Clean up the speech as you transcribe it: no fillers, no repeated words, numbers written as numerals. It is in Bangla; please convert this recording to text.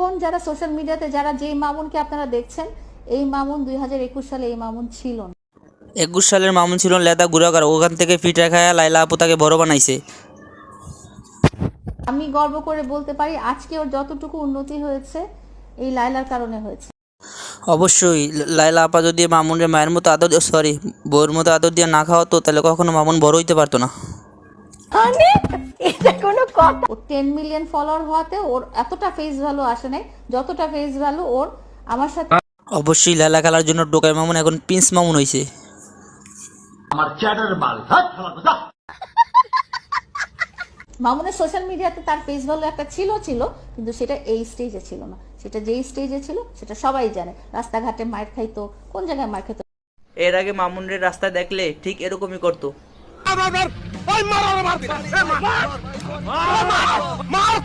এখন যারা সোশ্যাল মিডিয়াতে যারা যেই মামুনকে আপনারা দেখছেন, এই মামুন 2021 সালে এই মামুন ছিল না। 21 সালের মামুন ছিল লেদা গুড়াগার, ওখান থেকে ফিটা খায়া লাইলা আপু তাকে বড় বানাইছে। আমি গর্ব করে বলতে পারি আজকে ওর যতটুকু উন্নতি হয়েছে এই লাইলার কারণে হয়েছে। অবশ্যই লাইলা আপা যদি মামুনের মায়ের মতো আদর, সরি বউর মতো আদর দিয়ে না খাওয়াতো তাহলে কখনো মামুন বড় হইতে পারতো না। এটা কোনো কথা? ও 10 মিলিয়ন ফলোয়ার হওয়াতে ওর এতটা ফেস ভ্যালু আসে নাই যতটা ফেস ভ্যালু ওর আমার সাথে। অবশ্যই লাইলা খেলার জন্য টোকাই মামুন এখন প্রিন্স মামুন হয়েছে। মামুনের সোশ্যাল মিডিয়াতে তার ফেস ভ্যালু একটা ছিল কিন্তু সেটা এই স্টেজে ছিল না। সেটা যেই স্টেজে ছিল সেটা সবাই জানে। রাস্তাঘাটে মার খাইতো, কোন জায়গায় মার খাইতো। এর আগে মামুনের রাস্তায় দেখলে ঠিক এরকমই করতো। মার